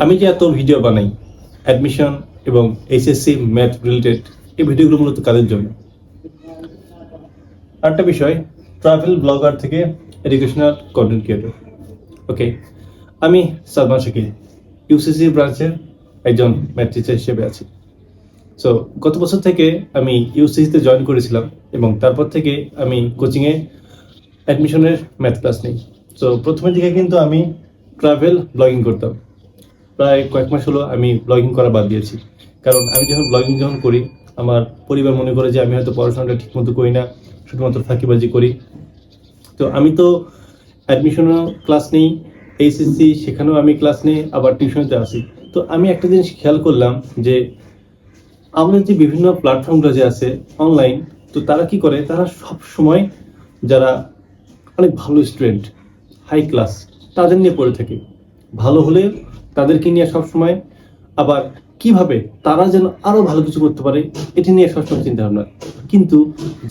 আমি যে এত ভিডিও বানাই অ্যাডমিশন এবং এইচএসসি ম্যাথ রিলেটেড, এই ভিডিওগুলো মূলত কাদের জন্য? আরেকটা বিষয়, ট্রাভেল ব্লগার থেকে এডুকেশনাল কন্টেন্ট ক্রিয়েটর। ওকে, আমি সালমান শাকিল, ইউসিসি ব্রাঞ্চের একজন ম্যাথ টিচার হিসেবে আছি। সো গত বছর থেকে আমি ইউসিসিতে জয়েন করেছিলাম এবং তারপর থেকে আমি কোচিংয়ে অ্যাডমিশনের ম্যাথ ক্লাস নিই। সো প্রথমের দিকে কিন্তু আমি ট্রাভেল ব্লগিং করতাম। প্রায় কয়েক মাস হলো আমি ব্লগিং করা বাদ দিয়েছি, কারণ আমি যখন করি, আমার পরিবার মনে করে যে আমি হয়তো পড়াশোনাটা ঠিকমতো করি না, শুধুমাত্র ফাঁকিবাজি করি। তো আমি তো অ্যাডমিশনও ক্লাস নেই, এইচএসসি সেখানেও আমি ক্লাস নেই, আবার টিউশনেতে আসি। তো আমি একটা জিনিস খেয়াল করলাম যে আমাদের যে বিভিন্ন প্ল্যাটফর্মগুলো যে আছে অনলাইন, তো তারা কি করে, তারা সব সময় যারা অনেক ভালো স্টুডেন্ট, হাই ক্লাস, তাদের নিয়ে পড়ে থাকে। ভালো হলে তাদেরকে নিয়ে সবসময়, আবার কিভাবে তারা যেন আরো ভালো কিছু করতে পারে এটি নিয়ে সবসময় চিন্তা ভাবনা। কিন্তু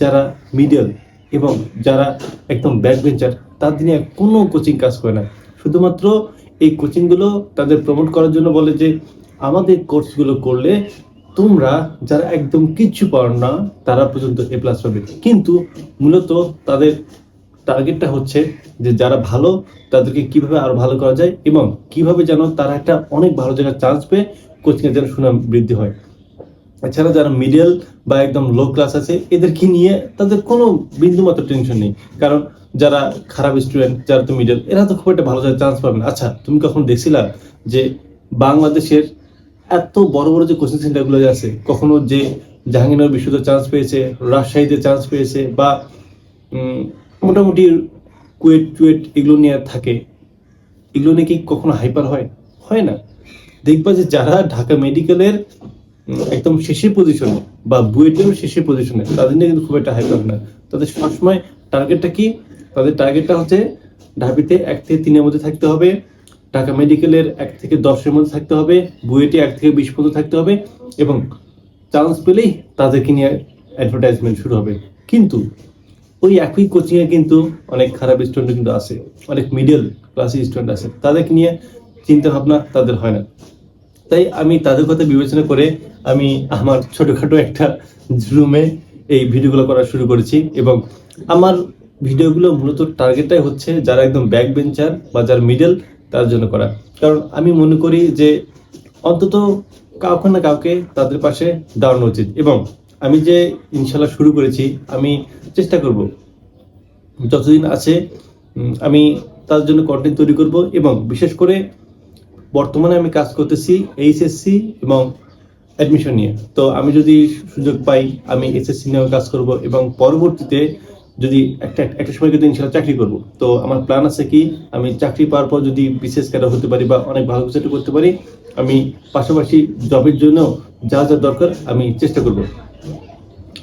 যারা মিডল এবং যারা একদম ব্যাক বেঞ্চার, তাদের নিয়ে কোনো কোচিং কাজ করে না। শুধুমাত্র এই কোচিংগুলো তাদের প্রমোট করার জন্য বলে যে আমাদের কোর্সগুলো করলে তোমরা যারা একদম কিচ্ছু পারো না তারা পর্যন্ত এ প্লাস পাবে। কিন্তু মূলত তাদের টার্গেটটা হচ্ছে যে যারা ভালো তাদেরকে কিভাবে আরো ভালো করা যায় এবং কিভাবে যেন তারা একটা অনেক ভালো জায়গায় চান্স পেয়ে কোচিংয়ে যেন সুনাম বৃদ্ধি হয়। এছাড়া যারা মিডল বা একদম লো ক্লাস আছে, এদেরকে নিয়ে তাদের কোনো বিন্দুমাত্র টেনশন নেই, কারণ যারা খারাপ স্টুডেন্ট, যারা তো মিডল, এরা তো খুব একটা ভালো জায়গায় চান্স পাবে না। আচ্ছা, তুমি কখন দেখছিলা যে বাংলাদেশের এত বড় বড় যে কোচিং সেন্টারগুলো আছে, কখনো যে জাহাঙ্গীরনগর বিশ্ববিদ্যালয়ে চান্স পেয়েছে, রাজশাহীতে চান্স পেয়েছে, বা মোটামুটি কুয়েট এগুলো নিয়ে থাকে, এগুলো নিয়ে কি কখনো হাইপার হয়? হয় না। দেখবা যে যারা ঢাকা মেডিকেলের একদম শেষের পজিশনে বা বুয়েটের শেষের পজিশনে, তাদের নিয়ে কিন্তু খুব একটা হাইপার না। তাদের সবসময় টার্গেটটা কি? তাদের টার্গেটটা হচ্ছে ঢাবিতে 1 থেকে 3-এর মধ্যে থাকতে হবে, ঢাকা মেডিকেলের 1 থেকে 10-এর মধ্যে থাকতে হবে, বুয়েটে 1 থেকে 20 পর্যন্ত থাকতে হবে, এবং চান্স পেলেই তাদেরকে নিয়ে অ্যাডভার্টাইজমেন্ট শুরু হবে। কিন্তু ওই একই কোচিং এ কিন্তু অনেক খারাপ স্টুডেন্ট কিন্তু আছে, অনেক মিডল ক্লাসের স্টুডেন্ট আছে, তাদেরকে নিয়ে চিন্তা ভাবনা তাদের হয় না। তাই আমি তাদের কথা বিবেচনা করে আমি আমার ছোটখাটো একটা রুমে এই ভিডিওগুলো করা শুরু করেছি, এবং আমার ভিডিওগুলো মূলত টার্গেটটাই হচ্ছে যারা একদম ব্যাক বেঞ্চার বা যারা মিডল, তার জন্য করা। কারণ আমি মনে করি যে অন্তত কাউকে না কাউকে তাদের পাশে দাঁড়ানো উচিত। এবং আমি যে ইনশাল্লাহ শুরু করেছি, আমি চেষ্টা করব যতদিন আছে আমি তার জন্য কন্টেন্ট তৈরি করব। এবং বিশেষ করে বর্তমানে আমি কাজ করতেছি এইচএসসি এবং অ্যাডমিশন নিয়ে। তো আমি যদি সুযোগ পাই আমি এসএসসি নিয়েও কাজ করব, এবং পরবর্তীতে যদি একটা সময় কিন্তু ইনশাল্লাহ চাকরি করব। তো আমার প্ল্যান আছে কি, আমি চাকরি পাওয়ার পর যদি বিসিএস ক্যাডার হতে পারি বা অনেক ভালো কিছু করতে পারি, আমি পাশাপাশি জবের জন্য যা যা দরকার আমি চেষ্টা করব।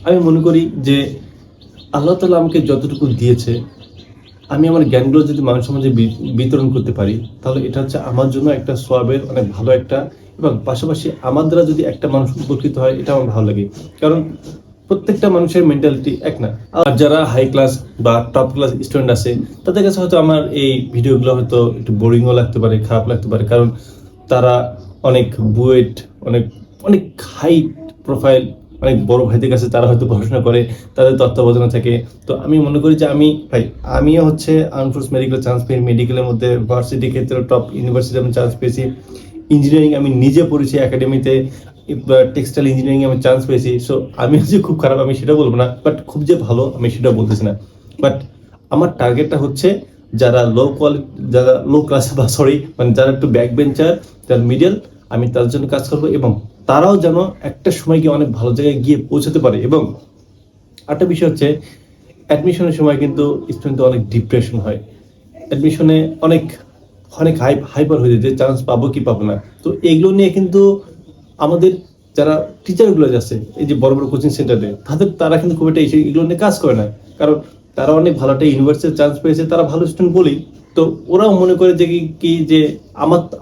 আমি মনে করি যে আল্লাহ তাআলা আমাকে যতটুকু দিয়েছে, আমি আমার জ্ঞানগুলো যদি মানুষের সমাজে বিতরণ করতে পারি, তাহলে এটা হচ্ছে আমার জন্য একটা সওয়াবের অনেক ভালো একটা, এবং পাশাপাশি আমার দ্বারা যদি একটা মানুষ উপকৃত হয়, এটা আমার ভালো লাগে। কারণ প্রত্যেকটা মানুষের মেন্টালিটি এক না। আর যারা হাই ক্লাস বা টপ ক্লাস স্টুডেন্ট আছে, তাদের কাছে হয়তো আমার এই ভিডিওগুলো হয়তো একটু বোরিংও লাগতে পারে, খারাপ লাগতে পারে, কারণ তারা অনেক বুয়েট, অনেক অনেক হাই প্রোফাইল, অনেক বড় ভাইদের কাছে তারা হয়তো পড়াশোনা করে, তাদের তত্ত্বাবধানে থাকে। তো আমি মনে করি যে আমিও হচ্ছে আনফোর্স মেডিকেল চান্স পেয়ে, মেডিকেলের মধ্যে ভার্সিটি ক্ষেত্রে টপ ইউনিভার্সিটি আমি চান্স পেয়েছি, ইঞ্জিনিয়ারিং আমি নিজে পড়েছি একাডেমিতে, টেক্সটাইল ইঞ্জিনিয়ারিং আমি চান্স পেয়েছি। সো আমি যে খুব খারাপ আমি সেটা বলবো না, বাট খুব যে ভালো আমি সেটা বলতেছি না। বাট আমার টার্গেটটা হচ্ছে যারা লো কোয়ালিটি, যারা লো ক্লাস বা মানে যারা একটু ব্যাক বেঞ্চার, যারা মিডল, আমি তাদের জন্য কাজ করবো, এবং তারাও যেন একটা সময় গিয়ে অনেক ভালো জায়গায় গিয়ে পৌঁছাতে পারে। এবং একটা বিষয় হচ্ছে, অ্যাডমিশনের সময় কিন্তু স্টুডেন্টদের অনেক ডিপ্রেশন হয়, অ্যাডমিশনে অনেক অনেক হাইপার হয়ে যায় যে চান্স পাবো কি পাবো না। তো এগুলো নিয়ে কিন্তু আমাদের যারা টিচারগুলো আছে এই যে বড় বড় কোচিং সেন্টারে, তারা কিন্তু খুব একটা এগুলো নিয়ে কাজ করে না। কারণ তারা অনেক ভালো একটা ইউনিভার্সিটির চান্স পেয়েছে, তারা ভালো স্টুডেন্ট বলেই, তো ওরাও মনে করে যে কি যে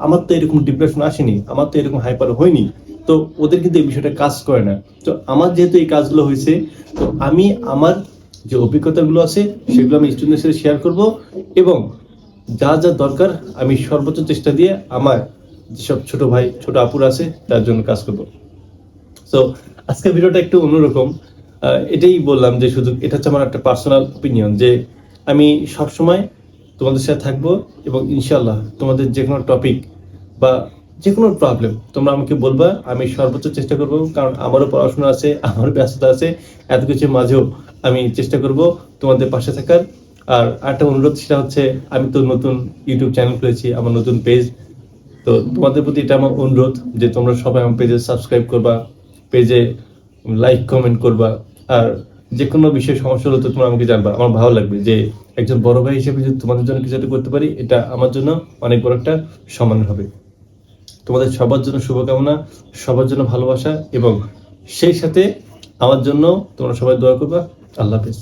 আমার তো এরকম ডিপ্রেশন আসেনি, আমার তো এরকম হাইপার হয়নি। তো ওদের কিন্তু এই বিষয়টা কাজ করে না। তো আমার যেহেতু এই কাজগুলো হয়েছে, তো আমি আমার যে অভিজ্ঞতাগুলো আছে সেগুলো আমি স্টুডেন্টের সাথে শেয়ার করব, এবং যা যা দরকার আমি সর্বোচ্চ চেষ্টা দিয়ে আমার যেসব ছোট ভাই ছোট আপুরা আছে তার জন্য কাজ করব। সো আজকের ভিডিওটা একটু অন্যরকম। এটাই বললাম যে শুধু এটা হচ্ছে আমার একটা পার্সোনাল ওপিনিয়ন, যে আমি সবসময় তোমাদের সাথে থাকবো এবং ইনশাল্লাহ তোমাদের যে কোনো টপিক বা যে কোনো প্রবলেম তোমরা আমাকে বলবা, আমি সর্বোচ্চ চেষ্টা করব, কারণ আমারও পড়াশোনা আছে, আমারও ব্যস্ততা আছে, এত কিছুর মাঝেও আমি চেষ্টা করব তোমাদের পাশে থাকার। আর একটা অনুরোধ, সেটা হচ্ছে আমি তো নতুন ইউটিউব চ্যানেল খুলেছি, আমার নতুন পেজ, তো তোমাদের প্রতি এটা আমার অনুরোধ যে তোমরা সবাই আমার পেজে সাবস্ক্রাইব করবা, পেজে লাইক কমেন্ট করবা। আর যে কোনো বিষয়ে সমস্যা হলে তো তোমরা আমাকে জানবা, আমার ভালো লাগবে যে একজন বড় ভাই হিসেবে যদি তোমাদের জন্য কিছু একটা করতে পারি, এটা আমার জন্য অনেক বড় একটা সম্মান হবে। তোমাদের সবার জন্য শুভকামনা, সবার জন্য ভালোবাসা, এবং সেই সাথে আমার জন্য তোমরা সবাই দোয়া করবা। আল্লাহ হাফেজ।